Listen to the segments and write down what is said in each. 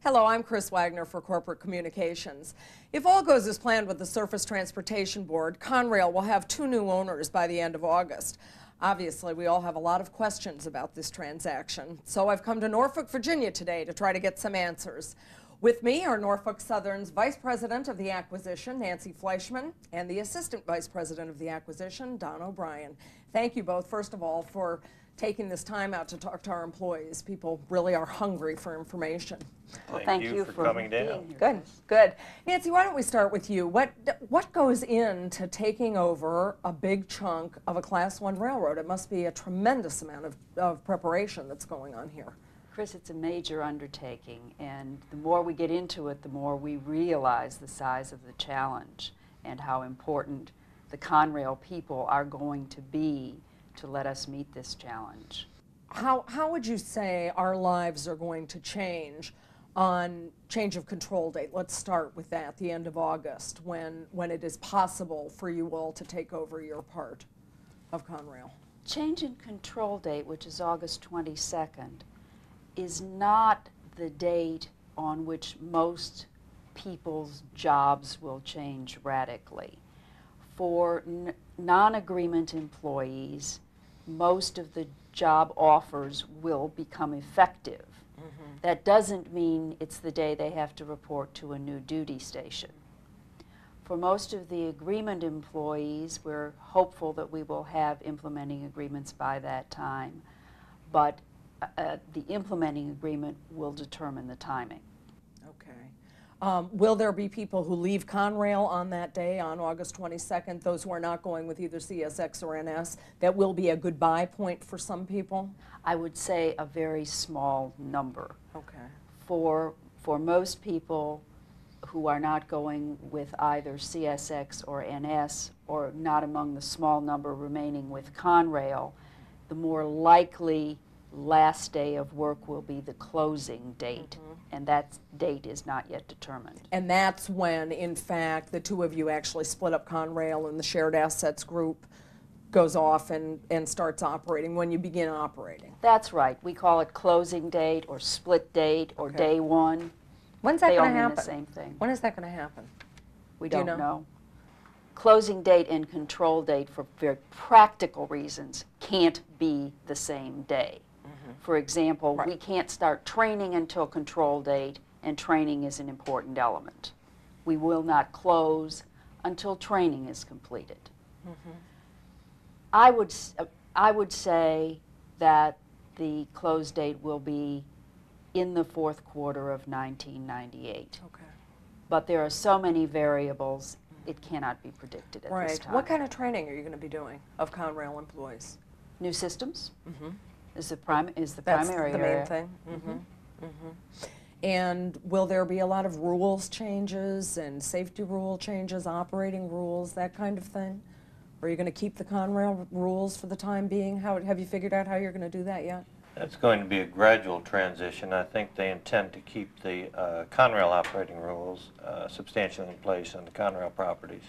Hello, I'm Chris Wagner for Corporate Communications. If all goes as planned with the Surface Transportation Board, Conrail will have 2 new owners by the end of August. Obviously, we all have a lot of questions about this transaction, so I've come to Norfolk, Virginia today to try to get some answers. With me are Norfolk Southern's Vice President of the Acquisition, Nancy Fleischman, and the Assistant Vice President of the Acquisition, Don O'Brien. Thank you both, first of all, for taking this time out to talk to our employees. People really are hungry for information. Well, thank you for coming down. Good, good. Nancy, why don't we start with you? What goes into taking over a big chunk of a Class 1 railroad? It must be a tremendous amount of preparation that's going on here. Chris, it's a major undertaking, and the more we get into it, the more we realize the size of the challenge and how important the Conrail people are going to be to let us meet this challenge. How would you say our lives are going to change on change of control date? Let's start with that, the end of August, when it is possible for you all to take over your part of Conrail. Change in control date, which is August 22nd, is not the date on which most people's jobs will change radically. For non-agreement employees, most of the job offers will become effective. That doesn't mean it's the day they have to report to a new duty station. For most of the agreement employees, we're hopeful that we will have implementing agreements by that time, but the implementing agreement will determine the timing. Okay. Will there be people who leave Conrail on that day, on August 22nd, those who are not going with either CSX or NS, that will be a goodbye point for some people? I would say a very small number. Okay. For most people who are not going with either CSX or NS, or not among the small number remaining with Conrail, the more likely last day of work will be the closing date, and that date is not yet determined. And that's when, in fact, the two of you actually split up Conrail and the shared assets group goes off and starts operating, when you begin operating. That's right. We call it closing date or split date or day one. When's that going to happen? They all mean the same thing. When is that going to happen? We don't know. Closing date and control date, for very practical reasons, can't be the same day. For example, we can't start training until control date, and training is an important element. We will not close until training is completed. I would say that the close date will be in the fourth quarter of 1998. Okay. But there are so many variables, it cannot be predicted at this time. What kind of training are you going to be doing of Conrail employees? New systems is the That's primary the main thing. And will there be a lot of rules changes and safety rule changes, operating rules, that kind of thing? Or are you going to keep the Conrail rules for the time being? Have you figured out how you're going to do that yet? It's going to be a gradual transition. I think they intend to keep the Conrail operating rules substantially in place on the Conrail properties.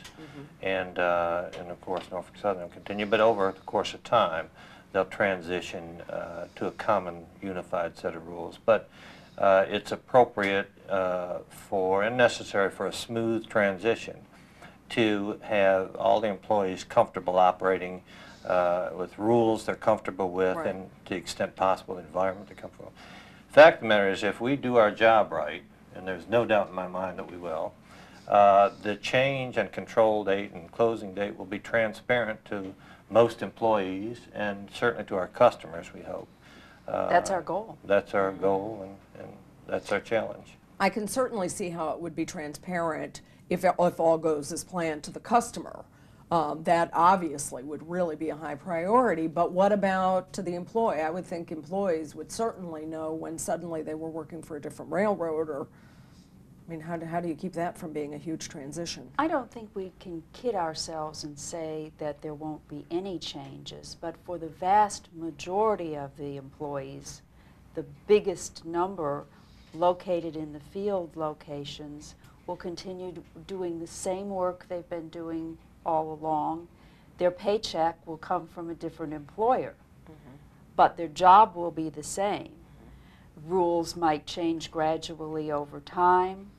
And of course Norfolk Southern will continue, but over the course of time they'll transition to a common unified set of rules. But it's appropriate for and necessary for a smooth transition to have all the employees comfortable operating with rules they're comfortable with, and to the extent possible the environment they're comfortable with. The fact of the matter is, if we do our job right, and there's no doubt in my mind that we will, the change and control date and closing date will be transparent to most employees and certainly to our customers, we hope. That's our goal. That's our goal, and that's our challenge. I can certainly see how it would be transparent if all goes as planned to the customer. That obviously would really be a high priority, but what about to the employee? I would think employees would certainly know when suddenly they were working for a different railroad, or, I mean, how do you keep that from being a huge transition? I don't think we can kid ourselves and say that there won't be any changes, but for the vast majority of the employees, the biggest number located in the field locations will continue doing the same work they've been doing all along. Their paycheck will come from a different employer, but their job will be the same. Rules might change gradually over time.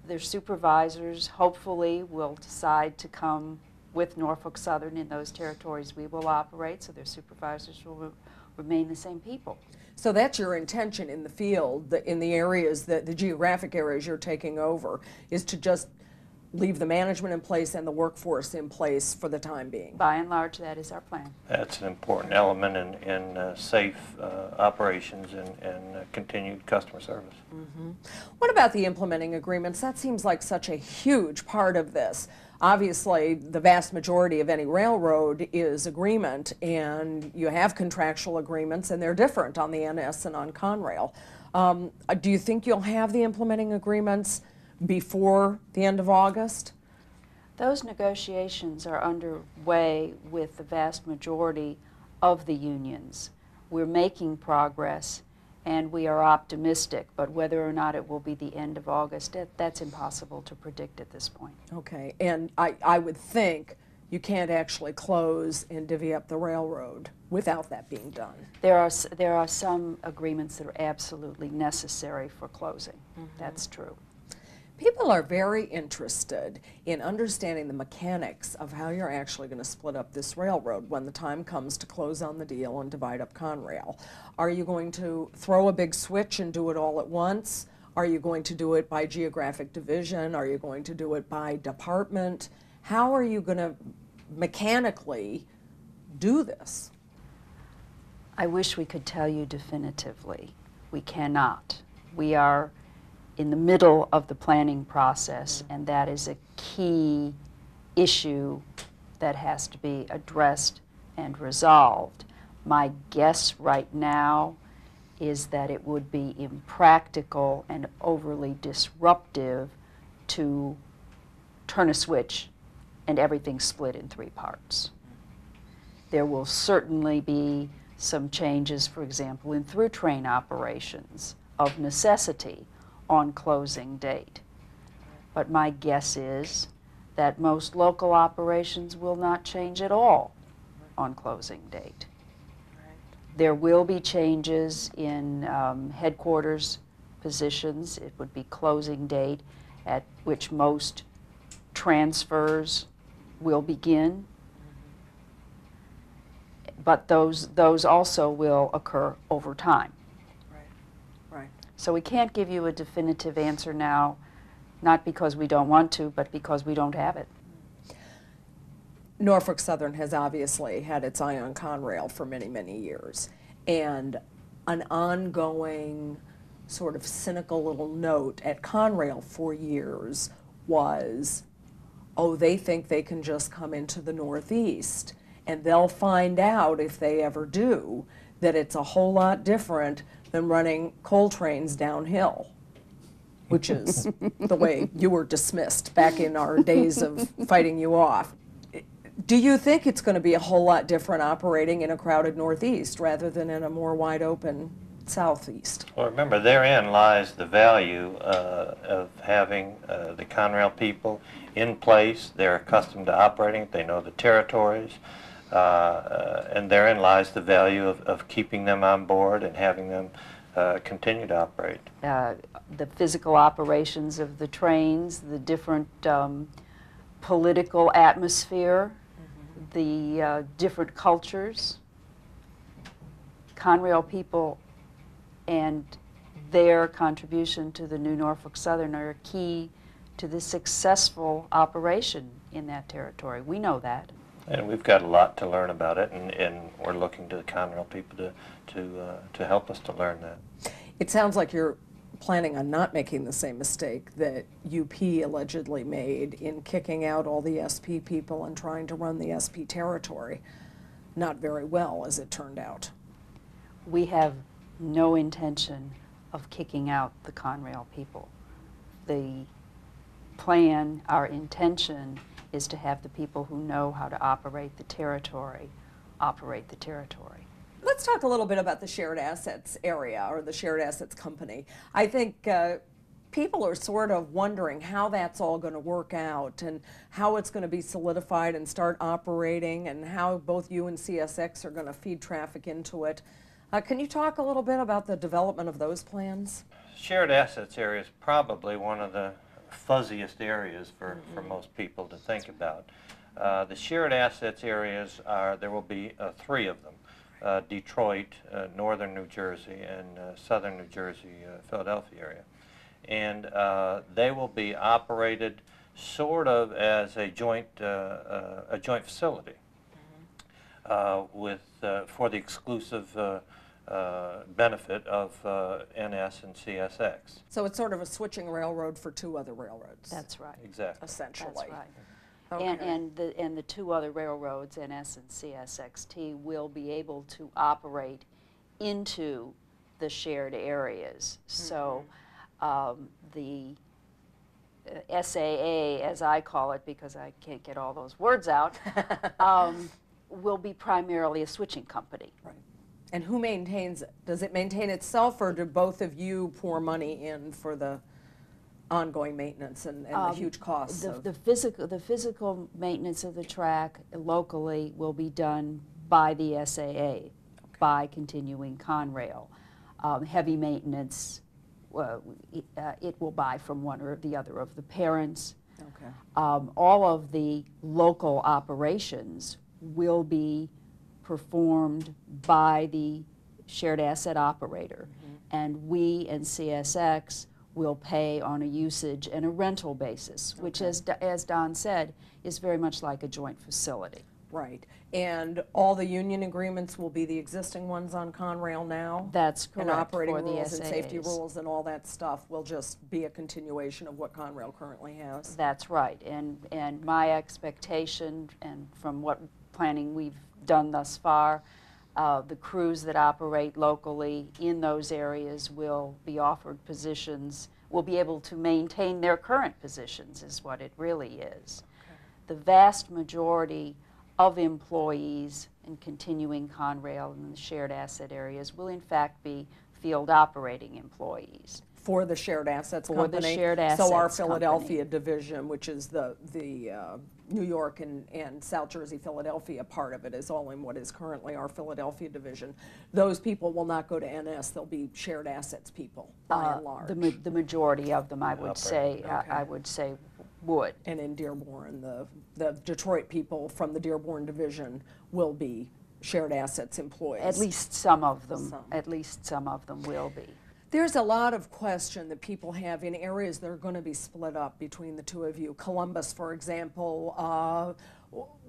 Their supervisors hopefully will decide to come with Norfolk Southern in those territories we will operate, so their supervisors will remain the same people. So that's your intention in the field, in the areas, that the geographic areas you're taking over, is to just leave the management in place and the workforce in place for the time being? By and large, that is our plan. That's an important element in safe operations and continued customer service. Mm-hmm. What about the implementing agreements? That seems like such a huge part of this. Obviously, the vast majority of any railroad is agreement, and you have contractual agreements, and they're different on the NS and on Conrail. Do you think you'll have the implementing agreements before the end of August? Those negotiations are underway with the vast majority of the unions. We're making progress, and we are optimistic, but whether or not it will be the end of August, that's impossible to predict at this point. Okay, and I would think you can't actually close and divvy up the railroad without that being done. There are some agreements that are absolutely necessary for closing. Mm-hmm. That's true. People are very interested in understanding the mechanics of how you're actually going to split up this railroad when the time comes to close on the deal and divide up Conrail. Are you going to throw a big switch and do it all at once? Are you going to do it by geographic division? Are you going to do it by department? How are you going to mechanically do this? I wish we could tell you definitively. We cannot. We are in the middle of the planning process, and that is a key issue that has to be addressed and resolved. My guess right now is that it would be impractical and overly disruptive to turn a switch and everything split in 3 parts. There will certainly be some changes, for example, in through train operations of necessity on closing date. But my guess is that most local operations will not change at all on closing date. There will be changes in headquarters positions. It would be closing date at which most transfers will begin. But those also will occur over time. So we can't give you a definitive answer now, not because we don't want to, but because we don't have it. Norfolk Southern has obviously had its eye on Conrail for many, many years. And an ongoing sort of cynical little note at Conrail for years was, oh, they think they can just come into the Northeast, and they'll find out, if they ever do, that it's a whole lot different than running coal trains downhill, which is the way you were dismissed back in our days of fighting you off. Do you think it's going to be a whole lot different operating in a crowded Northeast rather than in a more wide open Southeast? Well, remember, therein lies the value of having the Conrail people in place. They're accustomed to operating. They know the territories. And therein lies the value of keeping them on board and having them continue to operate. The physical operations of the trains, the different political atmosphere, the different cultures. Conrail people and their contribution to the new Norfolk Southern are key to the successful operation in that territory. We know that. And we've got a lot to learn about it, and we're looking to the Conrail people to help us to learn that. It sounds like you're planning on not making the same mistake that UP allegedly made in kicking out all the SP people and trying to run the SP territory. Not very well, as it turned out. We have no intention of kicking out the Conrail people. The plan, our intention, is to have the people who know how to operate the territory operate the territory. Let's talk a little bit about the shared assets area, or the shared assets company. I think people are sort of wondering how that's all going to work out and how it's going to be solidified and start operating, and how both you and CSX are going to feed traffic into it. Can you talk a little bit about the development of those plans? Shared assets area is probably one of the fuzziest areas for most people to think about. The shared assets areas there will be 3 of them. Detroit, northern New Jersey, and southern New Jersey, Philadelphia area. And they will be operated sort of as a joint facility for the exclusive benefit of NS and CSX. So it's sort of a switching railroad for 2 other railroads. That's right. Exactly. Essentially. That's right. Okay. And the 2 other railroads, NS and CSXT, will be able to operate into the shared areas. So the SAA, as I call it, because I can't get all those words out, will be primarily a switching company. Right. And who maintains it? Does it maintain itself, or do both of you pour money in for the ongoing maintenance and the huge costs? The physical maintenance of the track locally will be done by the SAA, by continuing Conrail. Heavy maintenance, it will buy from one or the other of the parents. Okay. All of the local operations will be performed by the shared asset operator, and we and CSX will pay on a usage and a rental basis, which, as Don said, is very much like a joint facility. Right. And all the union agreements will be the existing ones on Conrail now? That's correct. And operating for the rules and safety SAAs. rules and all that stuff will just be a continuation of what Conrail currently has? That's right. And my expectation, and from what planning we've done thus far, the crews that operate locally in those areas will be offered positions, will be able to maintain their current positions, is what it really is. Okay. The vast majority of employees in continuing Conrail and the shared asset areas will in fact be field operating employees. For the shared assets For company? the shared So our assets Philadelphia division, which is the New York and South Jersey, Philadelphia part of it, is all in what is currently our Philadelphia division. Those people will not go to NS, they'll be shared assets people, by and large. The majority of them, I would say, Okay. I would say would. And in Dearborn, the Detroit people from the Dearborn division will be shared assets employees. At least some of them. Some. At least some of them will be. There's a lot of question that people have in areas that are going to be split up between the 2 of you. Columbus, for example,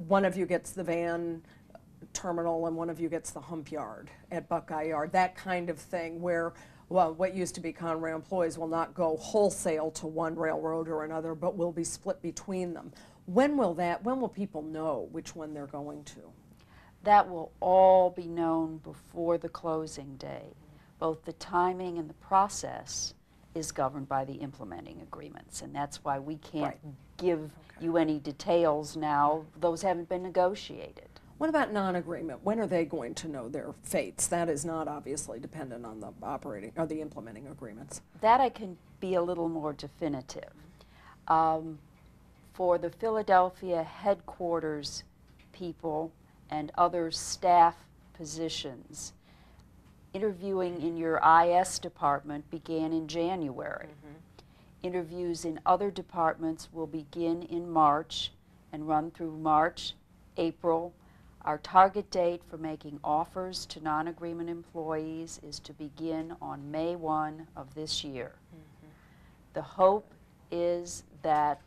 one of you gets the van terminal and one of you gets the hump yard at Buckeye Yard, that kind of thing where, well, what used to be Conrail employees will not go wholesale to one railroad or another, but will be split between them. When will people know which one they're going to? That will all be known before the closing day. Both the timing and the process is governed by the implementing agreements, and that's why we can't give you any details now. Those haven't been negotiated. What about non-agreement? When are they going to know their fates? That is not obviously dependent on the operating or the implementing agreements. That I can be a little more definitive. For the Philadelphia headquarters people and other staff positions, interviewing in your IS department began in January. Interviews in other departments will begin in March and run through March, April. Our target date for making offers to non-agreement employees is to begin on May 1 of this year. The hope is that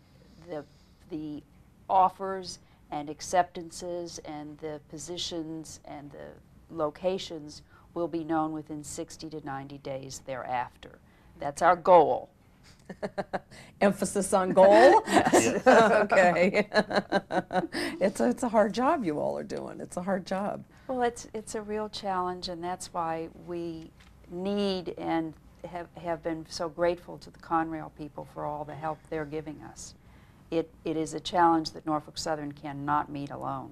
the offers and acceptances and the positions and the locations will be known within 60 to 90 days thereafter. That's our goal. Emphasis on goal? Yes. Okay. It's a hard job you all are doing. It's a hard job. Well, it's a real challenge, and that's why we need and have been so grateful to the Conrail people for all the help they're giving us. It is a challenge that Norfolk Southern cannot meet alone.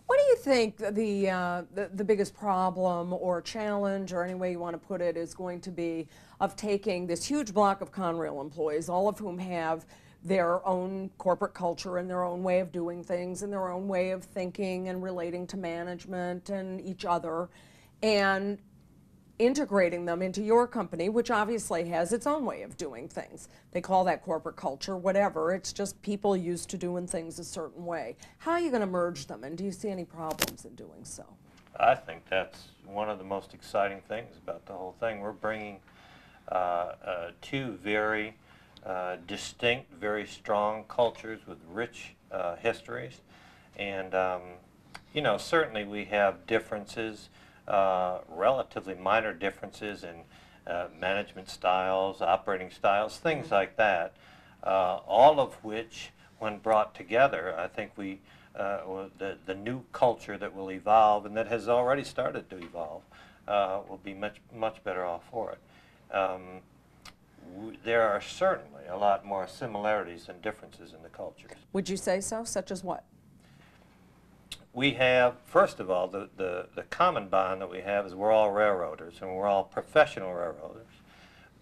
What do you think the biggest problem or challenge, or any way you want to put it, is going to be of taking this huge block of Conrail employees, all of whom have their own corporate culture and their own way of doing things and their own way of thinking and relating to management and each other, and integrating them into your company, which obviously has its own way of doing things. They call that corporate culture, whatever. It's just people used to doing things a certain way. How are you going to merge them, and do you see any problems in doing so? I think that's one of the most exciting things about the whole thing. We're bringing two very distinct, very strong cultures with rich histories. And, you know, certainly we have differences, relatively minor differences in management styles, operating styles, things like that, all of which, when brought together, I think the new culture that will evolve and that has already started to evolve will be much better off for it. There are certainly a lot more similarities than differences in the cultures. Would you say so? Such as what? We have, first of all, the common bond that we have is we're all railroaders, and we're all professional railroaders.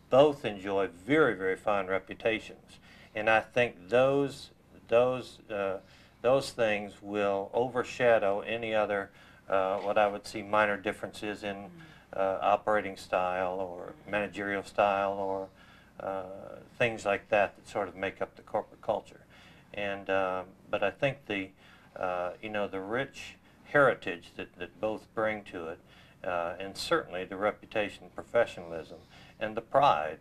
Both enjoy very, very fine reputations, and I think those things will overshadow any other, what I would see minor differences in operating style or managerial style or things like that that sort of make up the corporate culture. And but I think the you know, the rich heritage that both bring to it, and certainly the reputation, professionalism, and the pride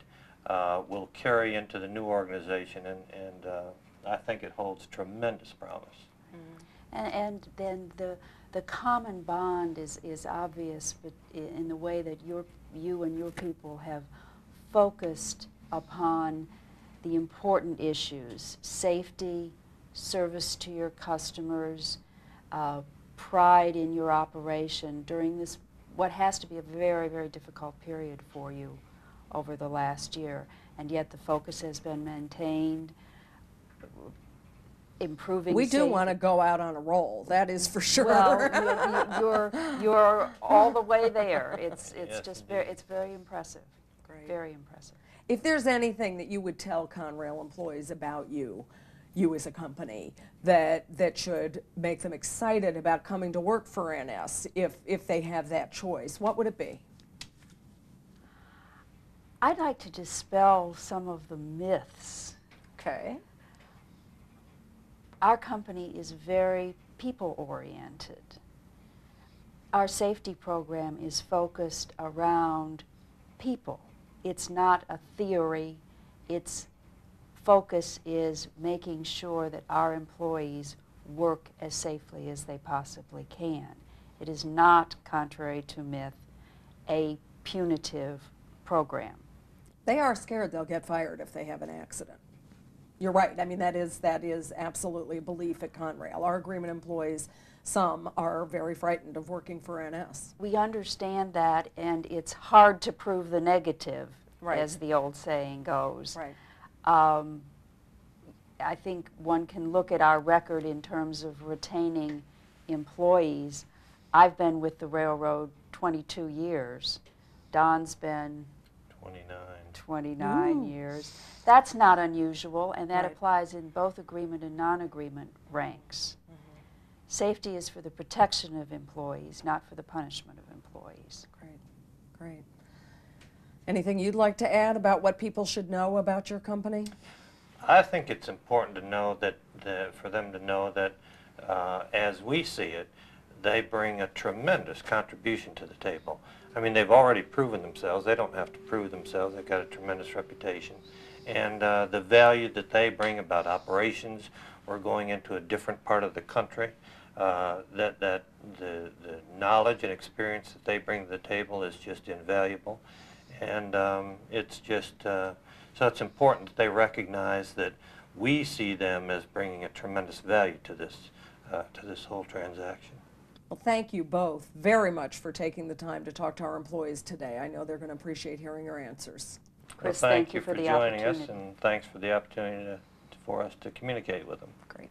will carry into the new organization, and I think it holds tremendous promise. And then the common bond is obvious, but in the way that you and your people have focused upon the important issues: safety, service to your customers, pride in your operation during this, what has to be a very, very difficult period for you over the last year. And yet the focus has been maintained, improving We safety. do want to go out on a roll, that is for sure. Well, you're all the way there. It's Yes, just indeed. it's very impressive. Great. Very impressive. If there's anything that you would tell Conrail employees about you as a company, that should make them excited about coming to work for NS if they have that choice, what would it be? I'd like to dispel some of the myths. Okay. Our company is very people-oriented. Our safety program is focused around people. It's not a theory. Its focus is making sure that our employees work as safely as they possibly can. It is not, contrary to myth, a punitive program. They are scared they'll get fired if they have an accident. You're right. I mean, that is absolutely a belief at Conrail. Our agreement employees, some are very frightened of working for NS. We understand that, and it's hard to prove the negative, Right. as the old saying goes. Right. I think one can look at our record in terms of retaining employees. I've been with the railroad 22 years. Don's been 29 Ooh. years. That's not unusual, and that Right. applies in both agreement and non-agreement ranks. Safety is for the protection of employees, not for the punishment of employees. Great, great. Anything you'd like to add about what people should know about your company? I think it's important to know that, for them to know that as we see it, they bring a tremendous contribution to the table. I mean, they've already proven themselves. They don't have to prove themselves. They've got a tremendous reputation. And the value that they bring about operations, we're going into a different part of the country, that the knowledge and experience that they bring to the table is just invaluable. And it's just, so it's important that they recognize that we see them as bringing a tremendous value to this whole transaction. Well, thank you both very much for taking the time to talk to our employees today. I know they're going to appreciate hearing your answers. Chris, Well, thank you for the joining us, opportunity. and thanks for the opportunity for us to communicate with them. Great.